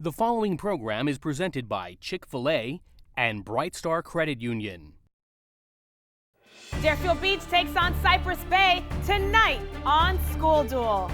The following program is presented by Chick-fil-A and Bright Star Credit Union. Deerfield Beach takes on Cypress Bay tonight on School Duel.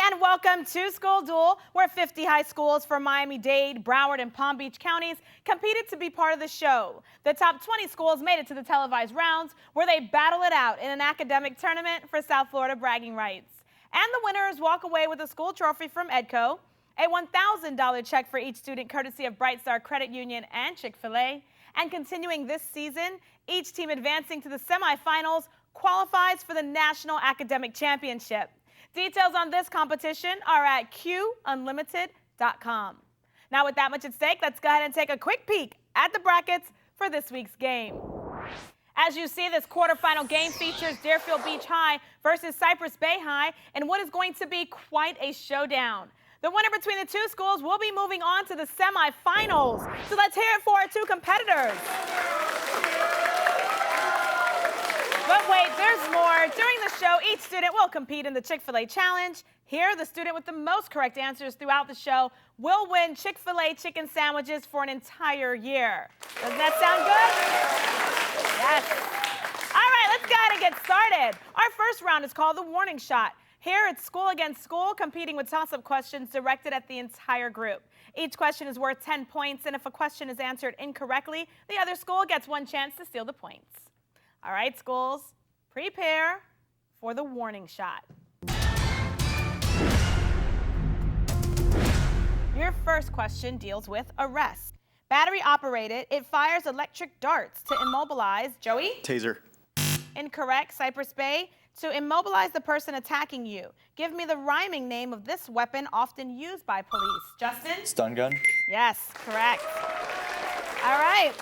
And welcome to School Duel, where 50 high schools from Miami-Dade, Broward, and Palm Beach counties competed to be part of the show. The top 20 schools made it to the televised rounds, where they battle it out in an academic tournament for South Florida bragging rights. And the winners walk away with a school trophy from EDCO, a $1,000 check for each student courtesy of Bright Star Credit Union and Chick-fil-A. And continuing this season, each team advancing to the semifinals qualifies for the National Academic Championship. Details on this competition are at QUnlimited.com. Now, with that much at stake, let's go ahead and take a quick peek at the brackets for this week's game. As you see, this quarterfinal game features Deerfield Beach High versus Cypress Bay High in what is going to be quite a showdown. The winner between the two schools will be moving on to the semifinals. So let's hear it for our two competitors. But wait, there's more. During the show, each student will compete in the Chick-fil-A Challenge. Here, the student with the most correct answers throughout the show will win Chick-fil-A chicken sandwiches for an entire year. Doesn't that sound good? Yes. All right, let's go ahead and get started. Our first round is called the warning shot. Here, it's school against school, competing with toss-up questions directed at the entire group. Each question is worth 10 points, and if a question is answered incorrectly, the other school gets one chance to steal the points. All right, schools, prepare for the warning shot. Your first question deals with arrest. Battery operated, it fires electric darts to immobilize, Joey? Taser. Incorrect, Cypress Bay. To immobilize the person attacking you. Give me the rhyming name of this weapon often used by police. Justin? Stun gun. Yes, correct. All right.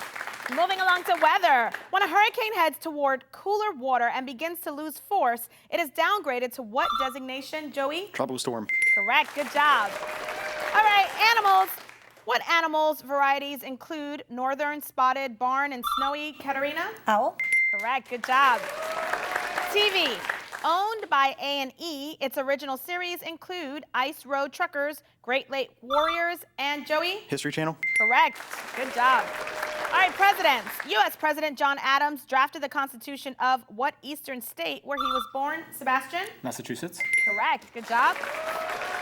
Moving along to weather. When a hurricane heads toward cooler water and begins to lose force, it is downgraded to what designation, Joey? Tropical storm. Correct. Good job. All right, animals. What animals varieties include northern, spotted, barn, and snowy Catarina? Owl. Correct. Good job. TV. Owned by A&E, its original series include Ice Road Truckers, Great Lake Warriors, and Joey? History Channel. Correct. Good job. All right, presidents. U.S. President John Adams drafted the Constitution of what eastern state where he was born, Sebastian? Massachusetts. Correct. Good job.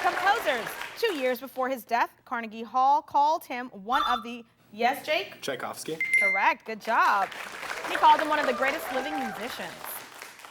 Composers. 2 years before his death, Carnegie Hall called him one of the, yes, Jake? Tchaikovsky. Correct. Good job. He called him one of the greatest living musicians.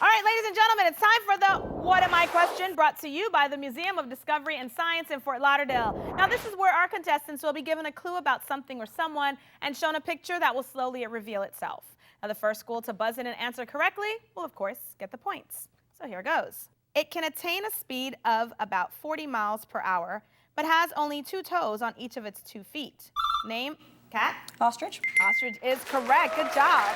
All right, ladies and gentlemen, it's time for the What Am I question, brought to you by the Museum of Discovery and Science in Fort Lauderdale. Now, this is where our contestants will be given a clue about something or someone and shown a picture that will slowly reveal itself. Now, the first school to buzz in and answer correctly will, of course, get the points. So here goes. It can attain a speed of about 40 miles per hour, but has only 2 toes on each of its 2 feet. Name, Cat? Ostrich. Ostrich is correct. Good job.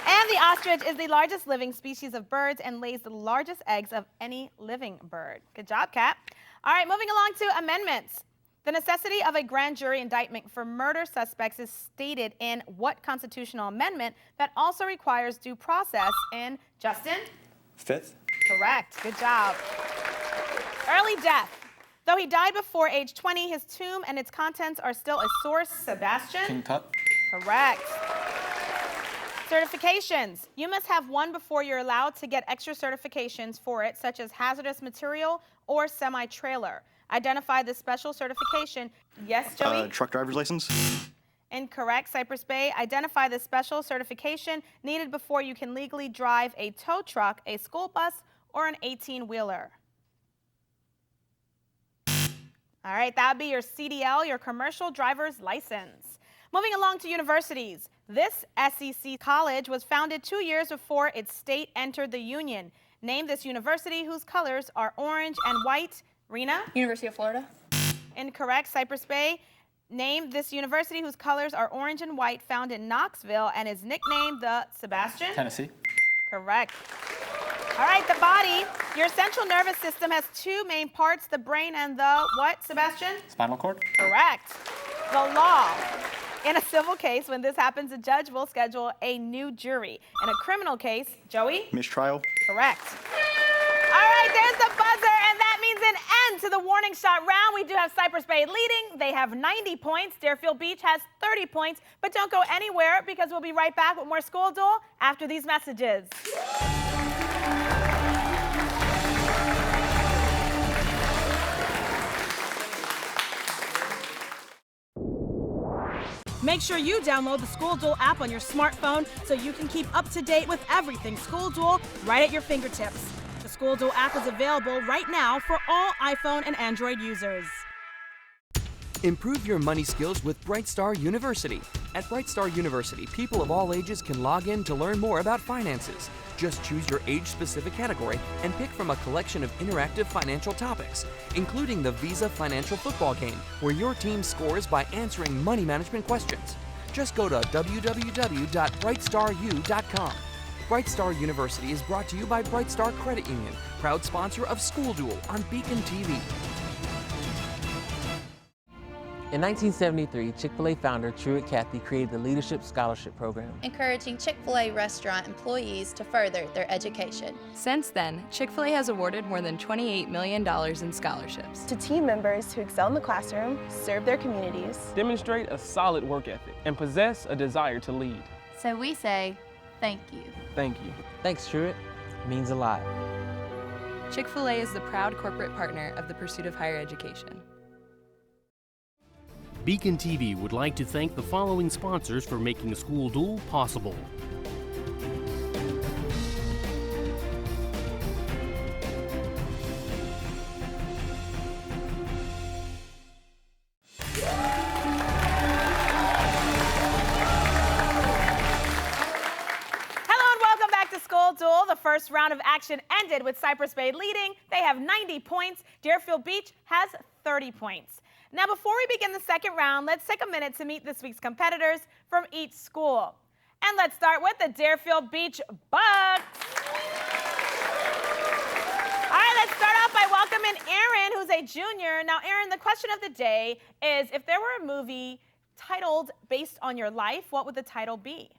And the ostrich is the largest living species of birds and lays the largest eggs of any living bird. Good job, Cat. All right, moving along to amendments. The necessity of a grand jury indictment for murder suspects is stated in what constitutional amendment that also requires due process in, Justin? 5th. Correct. Good job. Early death. Though he died before age 20, his tomb and its contents are still a source. Sebastian? King Tut. Correct. Certifications. You must have one before you're allowed to get extra certifications for it, such as hazardous material or semi-trailer. Identify the special certification. Yes, Joey? Truck driver's license. Incorrect, Cypress Bay. Identify the special certification needed before you can legally drive a tow truck, a school bus, or an 18-wheeler. All right, that would be your CDL, your commercial driver's license. Moving along to universities. This SEC college was founded 2 years before its state entered the union. Name this university whose colors are orange and white. Rena? University of Florida. Incorrect. Cypress Bay. Name this university whose colors are orange and white, found in Knoxville, and is nicknamed the Sebastian? Tennessee. Correct. All right, the body. Your central nervous system has two main parts, the brain and the what, Sebastian? Spinal cord. Correct. The law. In a civil case, when this happens, a judge will schedule a new jury. In a criminal case, Joey? Mistrial. Correct. All right, there's the buzzer, and that means an end to the warning shot round. We do have Cypress Bay leading. They have 90 points. Deerfield Beach has 30 points. But don't go anywhere because we'll be right back with more School Duel after these messages. Make sure you download the School Duel app on your smartphone so you can keep up to date with everything School Duel right at your fingertips. The School Duel app is available right now for all iPhone and Android users. Improve your money skills with Brightstar University. At Brightstar University, people of all ages can log in to learn more about finances. Just choose your age-specific category and pick from a collection of interactive financial topics, including the Visa Financial Football Game, where your team scores by answering money management questions. Just go to www.brightstaru.com. Brightstar University is brought to you by Brightstar Credit Union, proud sponsor of School Duel on BECON-TV. In 1973, Chick-fil-A founder Truett Cathy created the Leadership Scholarship Program, encouraging Chick-fil-A restaurant employees to further their education. Since then, Chick-fil-A has awarded more than $28 million in scholarships to team members who excel in the classroom, serve their communities, demonstrate a solid work ethic, and possess a desire to lead. So we say, thank you. Thank you. Thanks, Truett. It means a lot. Chick-fil-A is the proud corporate partner of the pursuit of higher education. BECON-TV would like to thank the following sponsors for making School Duel possible. Duel. The first round of action ended with Cypress Bay leading. They have 90 points. Deerfield Beach has 30 points. Now, before we begin the second round, let's take a minute to meet this week's competitors from each school. And let's start with the Deerfield Beach Bucks. All right, let's start off by welcoming Aaron, who's a junior. Now, Aaron, the question of the day is, if there were a movie titled based on your life, what would the title be?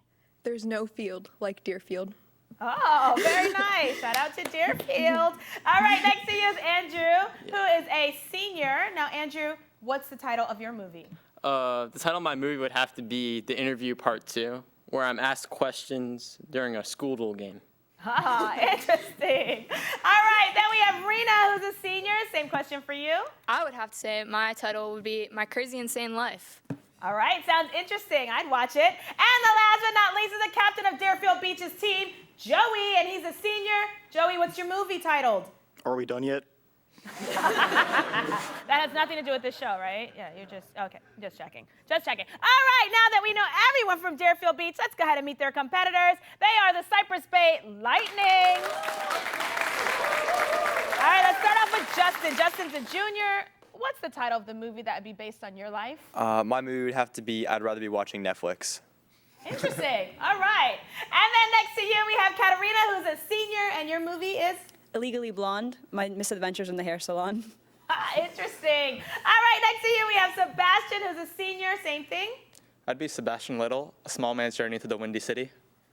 There's no field like Deerfield. Oh, very nice. Shout out to Deerfield. All right, next to you is Andrew, who is a senior. Now, Andrew, what's the title of your movie? The title of my movie would have to be The Interview Part 2, where I'm asked questions during a school duel game. Ah, interesting. All right, then we have Rena, who's a senior. Same question for you. I would have to say my title would be My Crazy Insane Life. All right, sounds interesting. I'd watch it. And the last but not least is the captain of Deerfield Beach's team, Joey, and he's a senior. Joey, what's your movie titled? Are we done yet? That has nothing to do with this show, right? Yeah, you're just, okay, just checking. Just checking. All right, now that we know everyone from Deerfield Beach, let's go ahead and meet their competitors. They are the Cypress Bay Lightning. All right, let's start off with Justin. Justin's a junior. What's the title of the movie that would be based on your life? My movie would have to be I'd Rather Be Watching Netflix. Interesting. All right. And then next to you, we have Katarina, who's a senior, and your movie is? Illegally Blonde, My Misadventures in the Hair Salon. Interesting. All right, next to you, we have Sebastian, who's a senior. Same thing? I'd be Sebastian Little, A Small Man's Journey to the Windy City.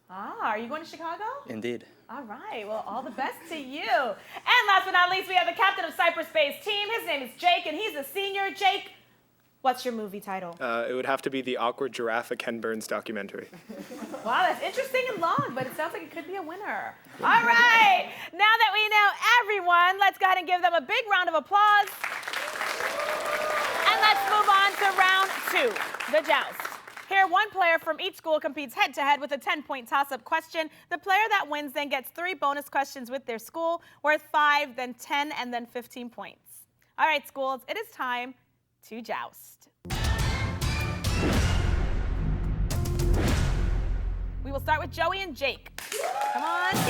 Ah, are you going to Chicago? Indeed. All right, well, all the best to you. And last but not least, we have the captain of Cypress Bay's team. His name is Jake, and he's a senior. Jake, what's your movie title? It would have to be The Awkward Giraffe, a Ken Burns documentary. Wow, that's interesting and long, but it sounds like it could be a winner. All right, now that we know everyone, let's go ahead and give them a big round of applause. And let's move on to round 2, the joust. Here, one player from each school competes head-to-head with a 10-point toss-up question. The player that wins then gets 3 bonus questions with their school, worth 5, then 10, and then 15 points. All right, schools, it is time to joust. We will start with Joey and Jake. Come on down.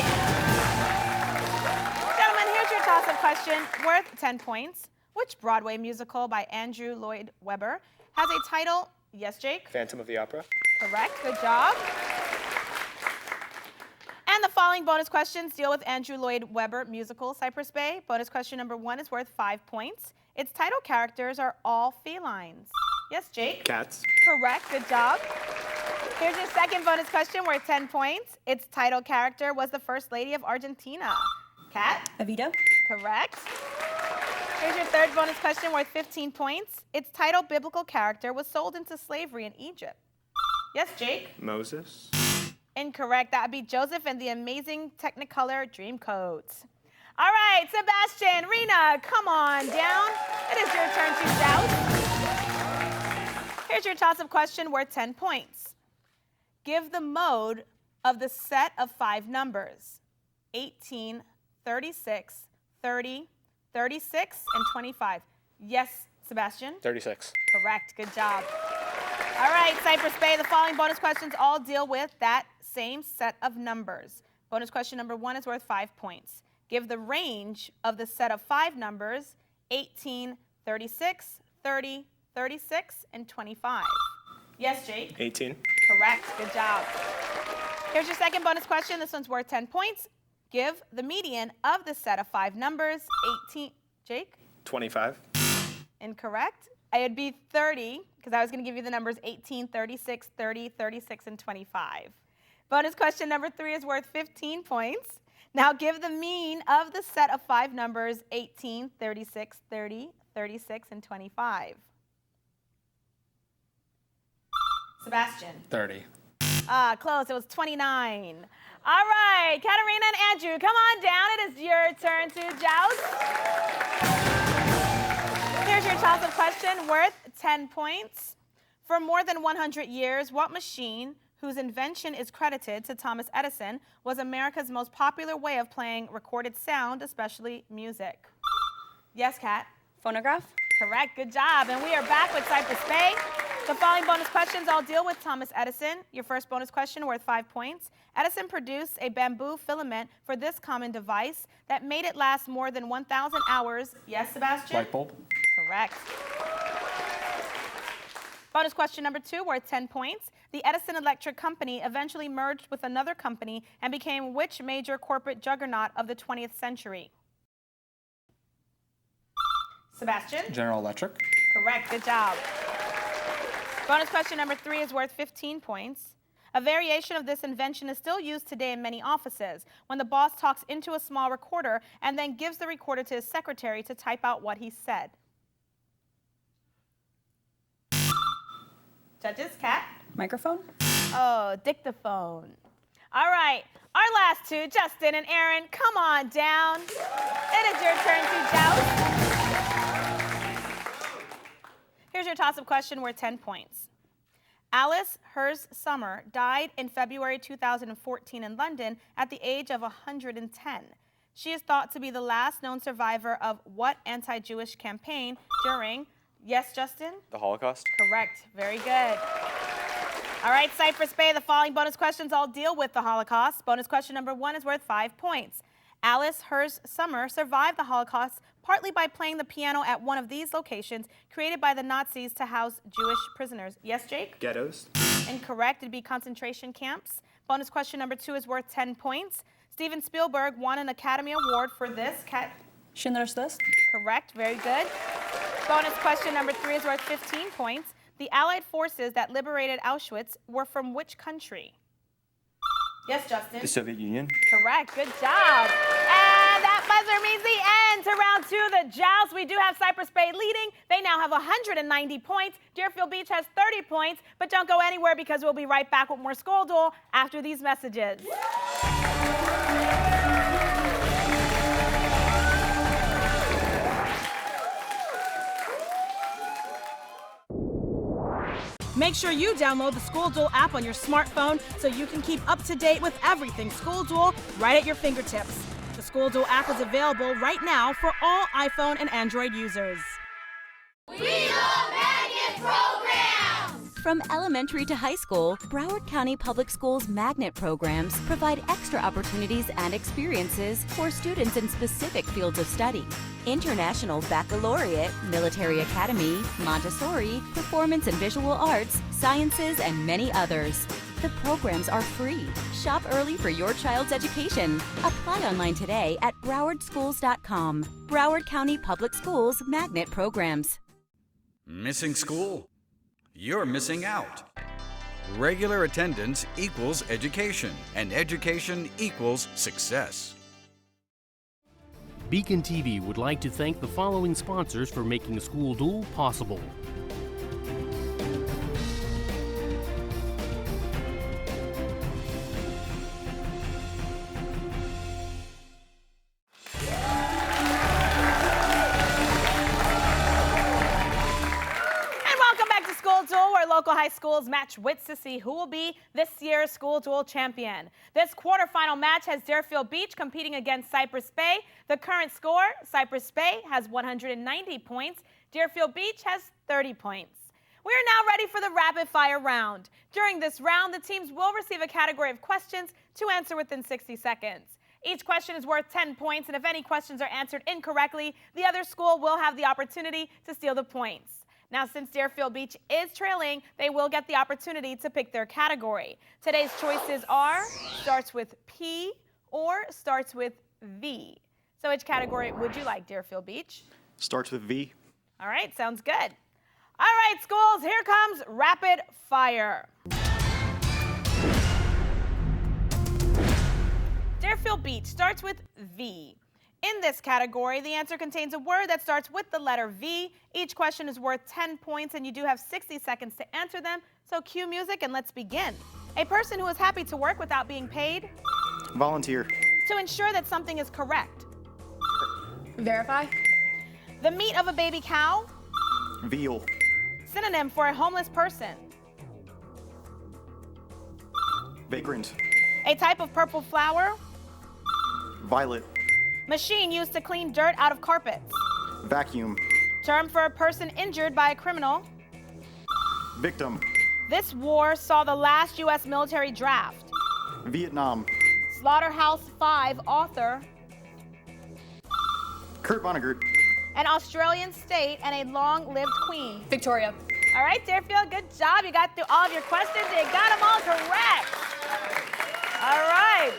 Gentlemen, here's your toss-up question, worth 10 points. Which Broadway musical by Andrew Lloyd Webber has a title? Yes, Jake? Phantom of the Opera. Correct. Good job. And the following bonus questions deal with Andrew Lloyd Webber musical Cypress Bay. Bonus question number 1 is worth 5 points. Its title characters are all felines. Yes, Jake? Cats. Correct. Good job. Here's your second bonus question worth 10 points. Its title character was the First Lady of Argentina. Kat? Evita. Correct. Here's your third bonus question worth 15 points. Its title biblical character was sold into slavery in Egypt. Yes, Jake? Moses. Incorrect. That would be Joseph and the Amazing Technicolor Dreamcoat. All right, Sebastian, Rena, come on down. It is your turn to joust. Here's your toss-up question worth 10 points. Give the mode of the set of 5 numbers: 18, 36, 30, 36, and 25. Yes, Sebastian? 36. Correct. Good job. All right, Cypress Bay, the following bonus questions all deal with that same set of numbers. Bonus question number 1 is worth 5 points. Give the range of the set of 5 numbers: 18, 36, 30, 36, and 25. Yes, Jake? 18. Correct. Good job. Here's your second bonus question. This one's worth 10 points. Give the median of the set of 5 numbers: 18. Jake? 25. Incorrect. It would be 30, because I was going to give you the numbers 18, 36, 30, 36, and 25. Bonus question number 3 is worth 15 points. Now give the mean of the set of 5 numbers: 18, 36, 30, 36, and 25. Sebastian. 30. Close. It was 29. All right, Katarina and Andrew, come on down. It is your turn to joust. Here's your toss-up question worth 10 points. For more than 100 years, what machine, whose invention is credited to Thomas Edison, was America's most popular way of playing recorded sound, especially music? Yes, Kat? Phonograph. Correct. Good job. And we are back with Cypress Bay. The following bonus questions all deal with Thomas Edison. Your first bonus question worth 5 points. Edison produced a bamboo filament for this common device that made it last more than 1,000 hours. Yes, Sebastian? Light bulb. Correct. Bonus question number 2 worth 10 points. The Edison Electric Company eventually merged with another company and became which major corporate juggernaut of the 20th century? Sebastian? General Electric. Correct. Good job. Bonus question number 3 is worth 15 points. A variation of this invention is still used today in many offices, when the boss talks into a small recorder and then gives the recorder to his secretary to type out what he said. Judges, Kat? Microphone. Oh, dictaphone. All right, our last 2, Justin and Aaron, come on down. It is your turn to joust. Here's your toss-up question worth 10 points. Alice Hers Summer died in February 2014 in London at the age of 110. She is thought to be the last known survivor of what anti-Jewish campaign during, yes, Justin? The Holocaust. Correct. Very good. All right, Cypress Bay, the following bonus questions all deal with the Holocaust. Bonus question number 1 is worth 5 points. Alice Hers Summer survived the Holocaust partly by playing the piano at one of these locations created by the Nazis to house Jewish prisoners. Yes, Jake? Ghettos. Incorrect. It'd be concentration camps. Bonus question number 2 is worth 10 points. Steven Spielberg won an Academy Award for this. Schindler's List. Correct. Very good. Bonus question number 3 is worth 15 points. The Allied forces that liberated Auschwitz were from which country? Yes, Justin? The Soviet Union. Correct. Good job. And that buzzer means the end to round 2, the joust. We do have Cypress Bay leading. They now have 190 points. Deerfield Beach has 30 points. But don't go anywhere, because we'll be right back with more School Duel after these messages. Make sure you download the School Duel app on your smartphone so you can keep up to date with everything School Duel right at your fingertips. The School Duel app is available right now for all iPhone and Android users. We love magnet programs! From elementary to high school, Broward County Public Schools magnet programs provide extra opportunities and experiences for students in specific fields of study. International Baccalaureate, Military Academy, Montessori, Performance and Visual Arts, Sciences, and many others. The programs are free. Shop early for your child's education. Apply online today at browardschools.com. Broward County Public Schools Magnet Programs. Missing school? You're missing out. Regular attendance equals education, and education equals success. BECON-TV would like to thank the following sponsors for making School Duel possible. Local high schools match wits to see who will be this year's School Duel champion. This quarterfinal match has Deerfield Beach competing against Cypress Bay. The current score, Cypress Bay has 190 points. Deerfield Beach has 30 points. We are now ready for the rapid fire round. During this round, the teams will receive a category of questions to answer within 60 seconds. Each question is worth 10 points, and if any questions are answered incorrectly, the other school will have the opportunity to steal the points. Now, since Deerfield Beach is trailing, they will get the opportunity to pick their category. Today's choices are starts with P or starts with V. So which category would you like, Deerfield Beach? Starts with V. All right, sounds good. All right, schools, here comes rapid fire. Deerfield Beach starts with V. In this category, the answer contains a word that starts with the letter V. Each question is worth 10 points, and you do have 60 seconds to answer them. So cue music and let's begin. A person who is happy to work without being paid. Volunteer. To ensure that something is correct. Verify. The meat of a baby cow. Veal. Synonym for a homeless person. Vagrant. A type of purple flower. Violet. Machine used to clean dirt out of carpets. Vacuum. Term for a person injured by a criminal. Victim. This war saw the last U.S. military draft. Vietnam. Slaughterhouse-5 author. Kurt Vonnegut. An Australian state and a long-lived queen. Victoria. All right, Deerfield, good job. You got through all of your questions. You got them all correct. All right.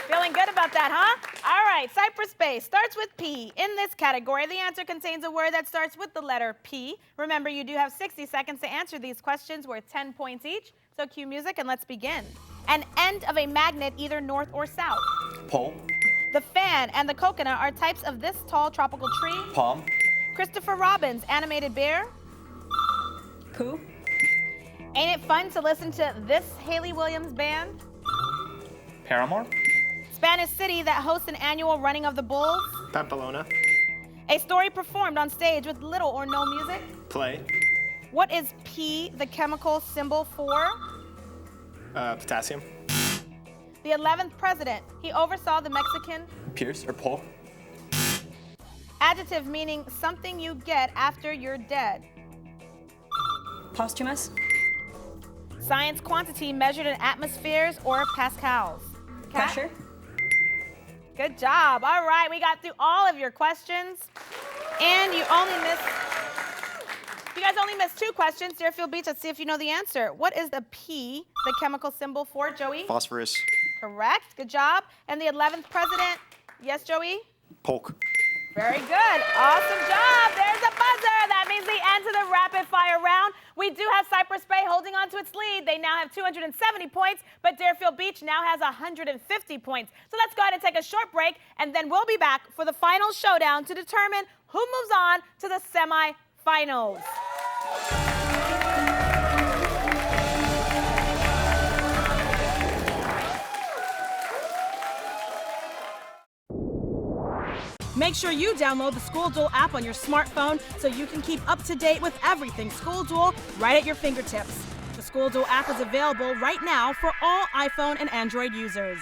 Feeling good about that, huh? All right, Cypress Bay starts with P. In this category, the answer contains a word that starts with the letter P. Remember, you do have 60 seconds to answer these questions worth 10 points each. So cue music and let's begin. An end of a magnet, either north or south. Pole. The fan and the coconut are types of this tall tropical tree. Palm. Christopher Robin's animated bear. Pooh. Ain't it fun to listen to this Haley Williams band? Paramore. Spanish city that hosts an annual running of the bulls. Pamplona. A story performed on stage with little or no music. Play. What is P, the chemical symbol for? Potassium. The 11th president. He oversaw the Mexican. Pierce or Polk. Adjective meaning something you get after you're dead. Posthumous. Science quantity measured in atmospheres or pascals. Kat? Pressure. Good job. All right, we got through all of your questions. And you guys only missed 2 questions. Deerfield Beach, let's see if you know the answer. What is the P, the chemical symbol for, Joey? Phosphorus. Correct. Good job. And the 11th president? Yes, Joey? Polk. Very good. Awesome job. There's a buzzer. That means the end of the rapid fire round. We do have Cypress Bay holding on to its lead. They now have 270 points, but Deerfield Beach now has 150 points. So let's go ahead and take a short break, and then we'll be back for the final showdown to determine who moves on to the semifinals. Make sure you download the School Duel app on your smartphone so you can keep up to date with everything School Duel right at your fingertips. The School Duel app is available right now for all iPhone and Android users.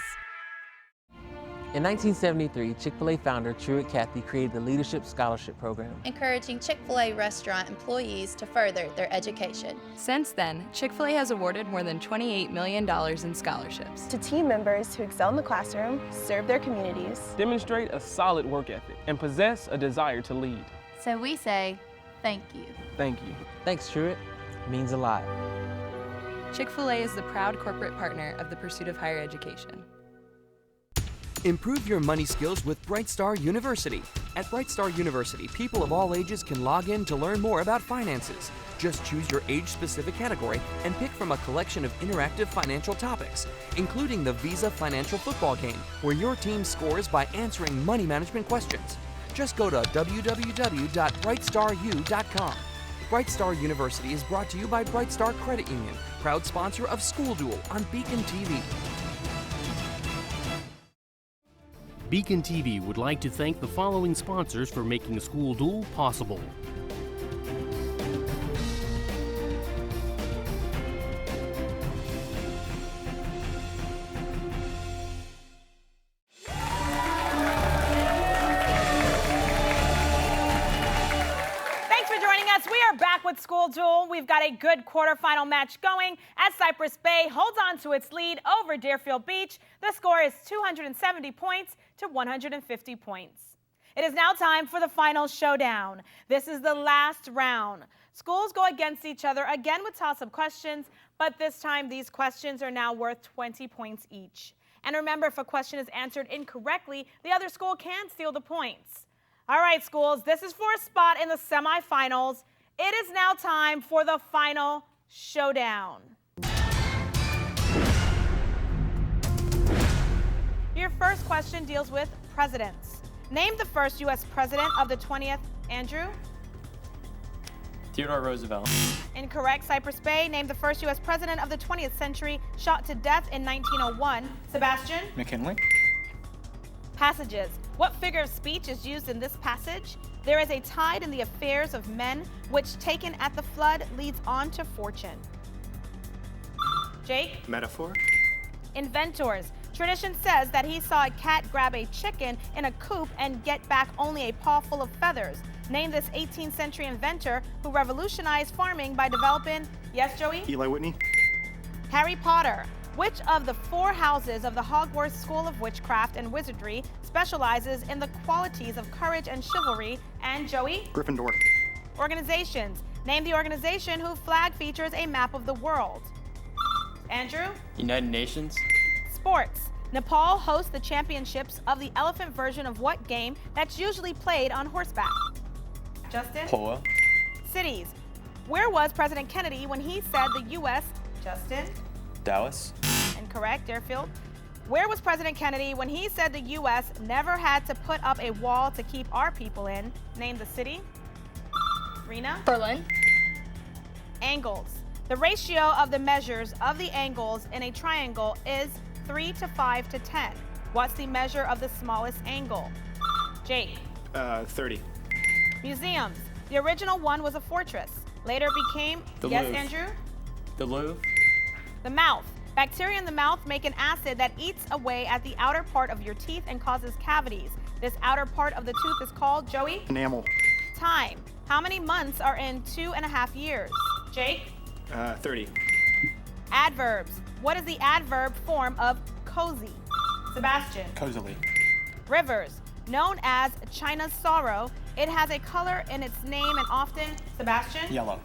In 1973, Chick-fil-A founder Truett Cathy created the Leadership Scholarship Program, encouraging Chick-fil-A restaurant employees to further their education. Since then, Chick-fil-A has awarded more than $28 million in scholarships To team members who excel in the classroom, serve their communities, demonstrate a solid work ethic, and possess a desire to lead. So we say, thank you. Thank you. Thanks, Truett. Means a lot. Chick-fil-A is the proud corporate partner of the pursuit of higher education. Improve your money skills with Bright Star University. At Bright Star University, people of all ages can log in to learn more about finances. Just choose your age-specific category and pick from a collection of interactive financial topics, including the Visa Financial Football Game, where your team scores by answering money management questions. Just go to www.brightstaru.com. Bright Star University is brought to you by Bright Star Credit Union, proud sponsor of School Duel on BECON-TV. BECON-TV would like to thank the following sponsors for making School Duel possible. With School Duel, we've got a good quarterfinal match going as Cypress Bay holds on to its lead over Deerfield Beach. The score is 270 points to 150 points. It is now time for the final showdown. This is the last round. Schools go against each other again with toss-up questions, but this time these questions are now worth 20 points each. And remember, if a question is answered incorrectly, the other school can steal the points. All right, schools, this is for a spot in the semifinals. It is now time for the final showdown. Your first question deals with presidents. Name the first U.S. president of the 20th. Andrew? Theodore Roosevelt. Incorrect. Cypress Bay. Name the first U.S. president of the 20th century shot to death in 1901. Sebastian? McKinley. Passages. What figure of speech is used in this passage? There is a tide in the affairs of men, which taken at the flood leads on to fortune. Jake? Metaphor. Inventors. Tradition says that he saw a cat grab a chicken in a coop and get back only a paw full of feathers. Name this 18th century inventor who revolutionized farming by developing, yes, Joey? Eli Whitney. Harry Potter. Which of the 4 houses of the Hogwarts School of Witchcraft and Wizardry specializes in the qualities of courage and chivalry? And Joey? Gryffindor. Organizations. Name the organization whose flag features a map of the world. Andrew? United Nations. Sports. Nepal hosts the championships of the elephant version of what game that's usually played on horseback? Justin? Polo. Cities. Where was President Kennedy when he said the U.S. Justin? Dallas. Incorrect. Deerfield. Where was President Kennedy when he said the U.S. never had to put up a wall to keep our people in? Name the city. Rena? Berlin. Angles. The ratio of the measures of the angles in a triangle is 3 to 5 to 10. What's the measure of the smallest angle? Jake? 30. Museums. The original one was a fortress. Later became, yes, Louvre. Andrew? The Louvre. The mouth. Bacteria in the mouth make an acid that eats away at the outer part of your teeth and causes cavities. This outer part of the tooth is called, Joey? Enamel. Time. How many months are in 2.5 years? Jake? 30. Adverbs. What is the adverb form of cozy? Sebastian? Cozily. Rivers. Known as China's sorrow, it has a color in its name and often, Sebastian? Yellow.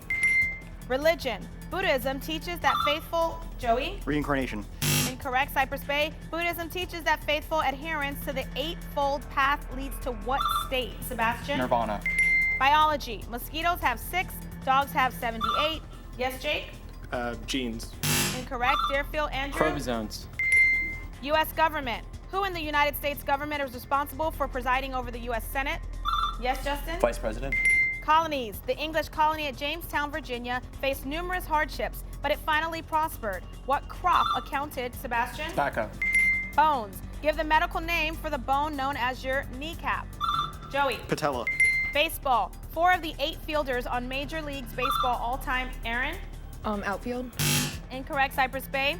Religion. Buddhism teaches that faithful, Joey? Reincarnation. Incorrect. Cypress Bay. Buddhism teaches that faithful adherence to the eightfold path leads to what state? Sebastian? Nirvana. Biology. Mosquitoes have 6, dogs have 78. Yes, Jake? Genes. Incorrect. Deerfield. Andrew? Chromosomes. U.S. government. Who in the United States government is responsible for presiding over the U.S. Senate? Yes, Justin? Vice President. Colonies. The English colony at Jamestown, Virginia, faced numerous hardships, but it finally prospered. What crop accounted, Sebastian? Tobacco. Bones. Give the medical name for the bone known as your kneecap. Joey. Patella. Baseball. 4 of the 8 fielders on Major League's baseball all-time. Aaron? Outfield. Incorrect. Cypress Bay.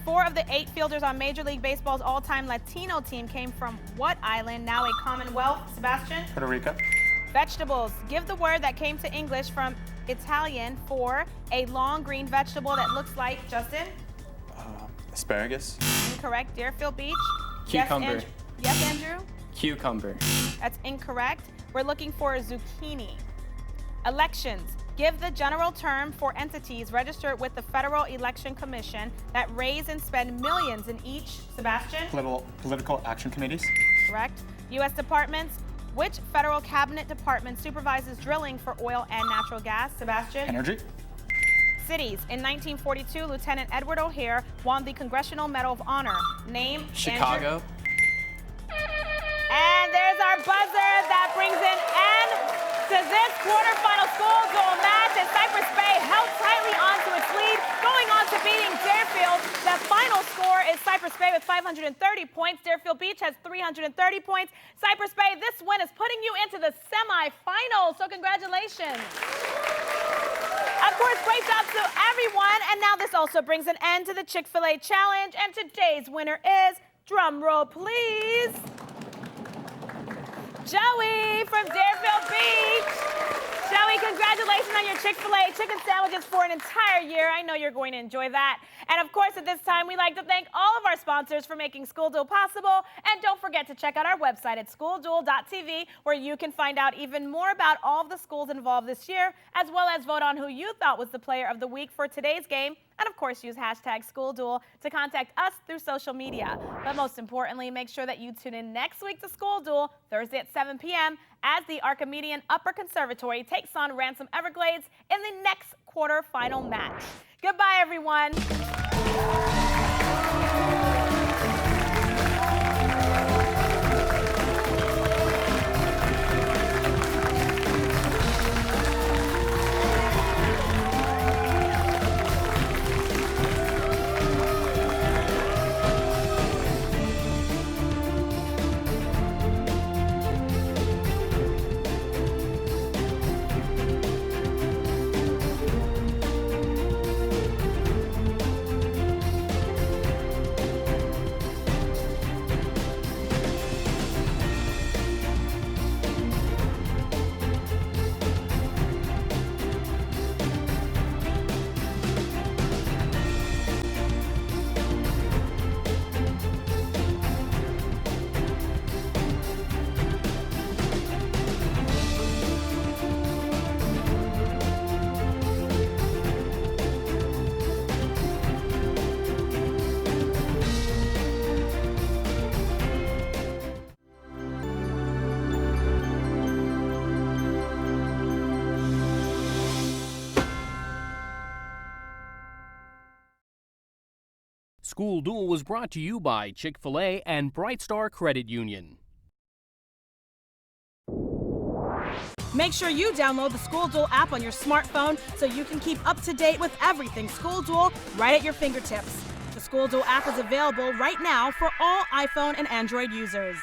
4 of the 8 fielders on Major League Baseball's all-time Latino team came from what island, now a Commonwealth? Sebastian? Puerto Rico. Vegetables. Give the word that came to English from Italian for a long green vegetable that looks like, Justin? Asparagus. Incorrect. Deerfield Beach? Cucumber. Yes, Andrew? Cucumber. That's incorrect. We're looking for zucchini. Elections. Give the general term for entities registered with the Federal Election Commission that raise and spend millions in each. Sebastian? Political action committees. Correct. U.S. departments. Which federal cabinet department supervises drilling for oil and natural gas? Sebastian? Energy. Cities. In 1942, Lieutenant Edward O'Hare won the Congressional Medal of Honor. Name? Chicago. Andrew? And there's our buzzer that brings an end to this quarterfinal school duel match, and Cypress Bay held tightly onto its lead, going on to beating Deerfield. The final score is Cypress Bay with 530 points. Deerfield Beach has 330 points. Cypress Bay, this win is putting you into the semifinals, so congratulations. Of course, great job to everyone. And now this also brings an end to the Chick-fil-A Challenge, and today's winner is, drum roll please, Joey from Deerfield Beach. Joey, congratulations on your Chick-fil-A chicken sandwiches for an entire year. I know you're going to enjoy that. And of course, at this time, we'd like to thank all of our sponsors for making School Duel possible. And don't forget to check out our website at schoolduel.tv, where you can find out even more about all of the schools involved this year, as well as vote on who you thought was the player of the week for today's game. And of course, use hashtag SchoolDuel to contact us through social media. But most importantly, make sure that you tune in next week to School Duel, Thursday at 7 p.m. as the Archimedean Upper Conservatory takes on Ransom Everglades in the next quarterfinal match. Goodbye, everyone. School Duel was brought to you by Chick-fil-A and Bright Star Credit Union. Make sure you download the School Duel app on your smartphone so you can keep up to date with everything School Duel right at your fingertips. The School Duel app is available right now for all iPhone and Android users.